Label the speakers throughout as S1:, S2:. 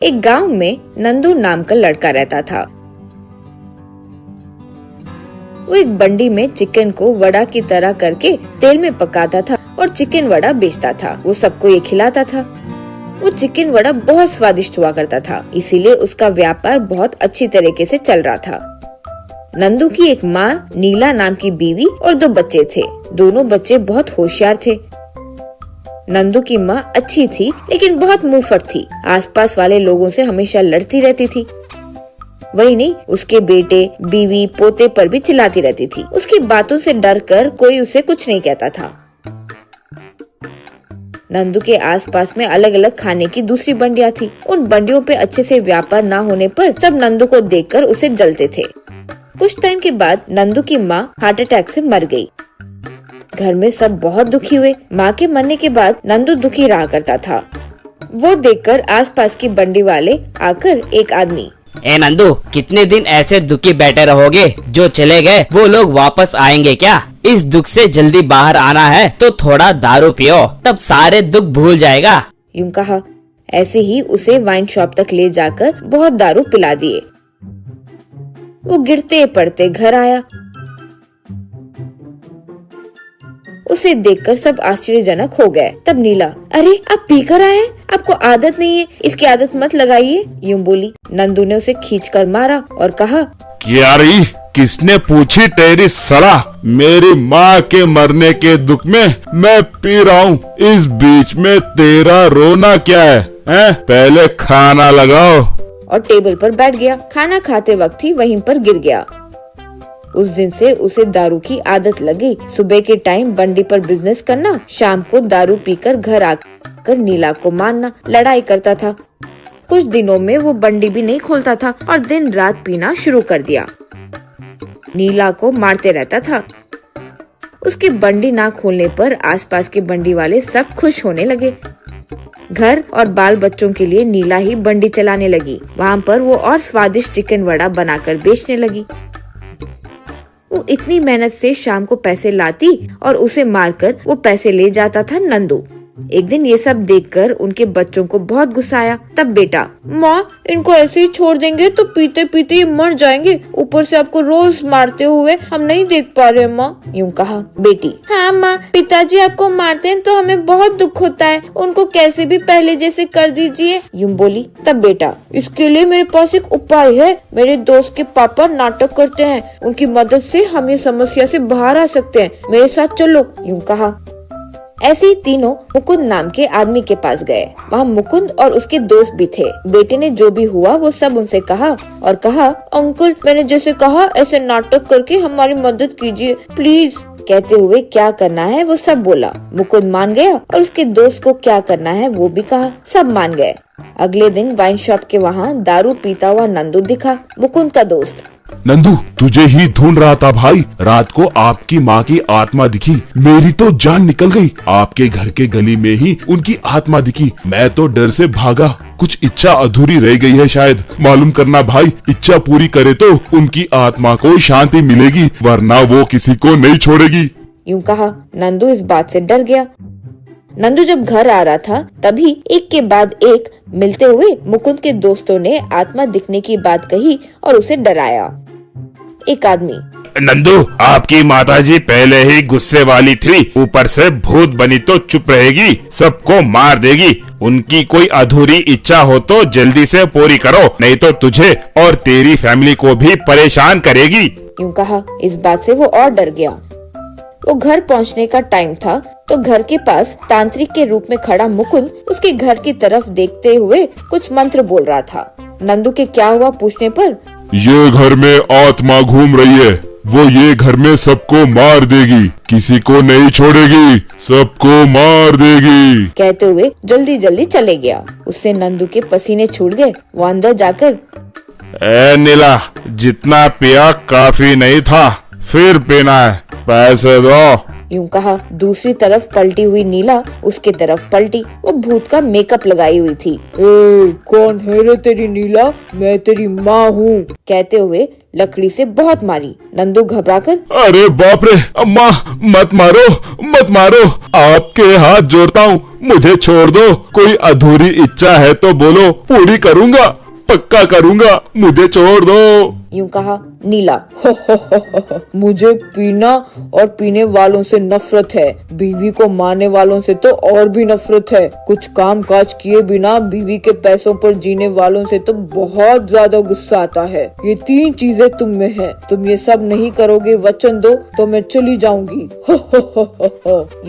S1: एक गांव में नंदू नाम का लड़का रहता था। वो एक बंडी में चिकन को वड़ा की तरह करके तेल में पकाता था और चिकन वड़ा बेचता था। वो सबको ये खिलाता था। वो चिकन वड़ा बहुत स्वादिष्ट हुआ करता था, इसीलिए उसका व्यापार बहुत अच्छी तरीके से चल रहा था। नंदू की एक माँ नीला नाम की बीवी और 2 बच्चे थे। दोनों बच्चे बहुत होशियार थे। नंदू की माँ अच्छी थी लेकिन बहुत मुंहफट थी। आसपास वाले लोगों से हमेशा लड़ती रहती थी। वही नहीं, उसके बेटे, बीवी, पोते पर भी चिल्लाती रहती थी। उसकी बातों से डरकर कोई उसे कुछ नहीं कहता था। नंदू के आसपास में अलग अलग खाने की दूसरी बंडियां थी। उन बंडियों पे अच्छे से व्यापार न होने पर सब नंदू को देखकर उसे जलते थे। कुछ टाइम के बाद नंदू की माँ हार्ट अटैक से मर गई। घर में सब बहुत दुखी हुए। माँ के मरने के बाद नंदू दुखी रहा करता था। वो देखकर आसपास की बंडी वाले आकर एक आदमी,
S2: ए नंदू, कितने दिन ऐसे दुखी बैठे रहोगे? जो चले गए वो लोग वापस आएंगे क्या? इस दुख से जल्दी बाहर आना है तो थोड़ा दारू पियो, तब सारे दुख भूल जाएगा।
S1: यूं कहा। ऐसे ही उसे वाइन शॉप तक ले जाकर बहुत दारू पिला दिए। वो गिरते पड़ते घर आया। उसे देखकर सब आश्चर्यजनक हो गए। तब नीला, अरे आप पीकर आए हैं? आपको आदत नहीं है, इसकी आदत मत लगाइए, यूं बोली। नंदू ने उसे खींचकर मारा और कहा,
S3: क्या रही, किसने पूछी तेरी सलाह? मेरी माँ के मरने के दुख में मैं पी रहा हूँ, इस बीच में तेरा रोना क्या है? पहले खाना लगाओ।
S1: और टेबल पर बैठ गया। खाना खाते वक्त ही वहीं पर गिर गया। उस दिन से उसे दारू की आदत लगी। सुबह के टाइम बंडी पर बिजनेस करना, शाम को दारू पीकर घर आकर नीला को मारना, लड़ाई करता था। कुछ दिनों में वो बंडी भी नहीं खोलता था और दिन रात पीना शुरू कर दिया। नीला को मारते रहता था। उसकी बंडी ना खोलने पर आसपास के बंडी वाले सब खुश होने लगे। घर और बाल बच्चों के लिए नीला ही बंडी चलाने लगी। वहाँ पर वो और स्वादिष्ट चिकन वड़ा बनाकर बेचने लगी। वो इतनी मेहनत से शाम को पैसे लाती और उसे मारकर वो पैसे ले जाता था नंदू। एक दिन ये सब देखकर उनके बच्चों को बहुत गुस्सा आया। तब बेटा, माँ इनको ऐसे ही छोड़ देंगे तो पीते पीते ये मर जाएंगे, ऊपर से आपको रोज मारते हुए हम नहीं देख पा रहे माँ, यूं कहा। बेटी, हाँ माँ, पिताजी आपको मारते हैं तो हमें बहुत दुख होता है, उनको कैसे भी पहले जैसे कर दीजिए, यूं बोली। तब बेटा, इसके लिए मेरे पास एक उपाय है। मेरे दोस्त के पापा नाटक करते हैं, उनकी मदद से हम ये समस्या से बाहर आ सकते हैं, मेरे साथ चलो, यूं कहा। ऐसे ही तीनों मुकुंद नाम के आदमी के पास गए। वहाँ मुकुंद और उसके दोस्त भी थे। बेटे ने जो भी हुआ वो सब उनसे कहा और कहा, अंकल मैंने जैसे कहा ऐसे नाटक करके हमारी मदद कीजिए प्लीज। कहते हुए क्या करना है वो सब बोला। मुकुंद मान गया और उसके दोस्त को क्या करना है वो भी कहा। सब मान गए। अगले दिन वाइन शॉप के वहाँ दारू पीता हुआ नंदू दिखा, मुकुंद का दोस्त।
S3: नंदू, तुझे ही ढूंढ रहा था भाई। रात को आपकी माँ की आत्मा दिखी, मेरी तो जान निकल गई। आपके घर के गली में ही उनकी आत्मा दिखी। मैं तो डर से भागा। कुछ इच्छा अधूरी रह गई है शायद। मालूम करना भाई, इच्छा पूरी करे तो उनकी आत्मा को शांति मिलेगी, वरना वो किसी को नहीं छोड़ेगी,
S1: यूं कहा। नंदू इस बात से डर गया। नंदू जब घर आ रहा था तभी एक के बाद एक मिलते हुए मुकुंद के दोस्तों ने आत्मा दिखने की बात कही और उसे डराया। एक आदमी,
S3: नंदू, आपकी माताजी पहले ही गुस्से वाली थी, ऊपर से भूत बनी तो चुप रहेगी, सबको मार देगी। उनकी कोई अधूरी इच्छा हो तो जल्दी से पूरी करो, नहीं तो तुझे और तेरी फैमिली को भी परेशान करेगी,
S1: यूं कहा। इस बात से वो और डर गया। वो घर पहुंचने का टाइम था तो घर के पास तांत्रिक के रूप में खड़ा मुकुंद उसके घर की तरफ देखते हुए कुछ मंत्र बोल रहा था। नंदू के क्या हुआ पूछने पर,
S3: ये घर में आत्मा घूम रही है, वो ये घर में सबको मार देगी, किसी को नहीं छोड़ेगी, सबको मार देगी,
S1: कहते हुए जल्दी जल्दी चले गया। उससे नंदू के पसीने छूट गए। वो अंदर जाकर,
S3: ए नीला, जितना पिया काफी नहीं था, फिर पीना है, पैसे दो।
S1: यूं कहा। दूसरी तरफ पलटी हुई नीला उसके तरफ पलटी। वो भूत का मेकअप लगाई हुई थी। कौन है रे तेरी नीला? मैं तेरी माँ हूँ, कहते हुए लकड़ी से बहुत मारी। नंदू घबराकर,
S3: अरे बाप रे, अम्मा मत मारो मत मारो, आपके हाथ जोड़ता हूँ, मुझे छोड़ दो। कोई अधूरी इच्छा है तो बोलो, पूरी करूँगा, पक्का करूँगा, मुझे छोड़ दो।
S1: यूं कहा। नीला, मुझे पीना और पीने वालों से नफरत है, बीवी को मारने वालों से तो और भी नफरत है, कुछ काम काज किए बिना बीवी के पैसों पर जीने वालों से तो बहुत ज्यादा गुस्सा आता है। ये 3 चीजें तुम में है, तुम ये सब नहीं करोगे, वचन दो तो मैं चली जाऊंगी।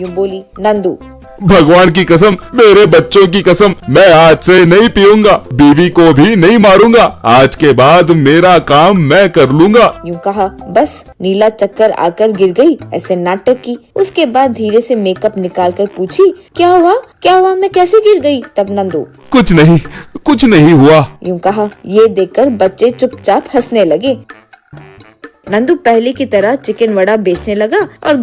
S1: यूं बोली नंदू।
S3: भगवान की कसम, मेरे बच्चों की कसम, मैं आज से नहीं पीऊंगा, बीवी को भी नहीं मारूंगा, आज के बाद मेरा काम मैं कर लूंगा।
S1: यूं कहा। बस नीला चक्कर आकर गिर गई। ऐसे नाटक की। उसके बाद धीरे से मेकअप निकालकर पूछी, क्या हुआ, मैं कैसे गिर गई? तब नंदू,
S3: कुछ नहीं हुआ।
S1: यूं कहा। ये देखकर बच्चे चुपचाप हंसने लगे। नंदू पहले की तरह चिकन वड़ा बेचने लगा और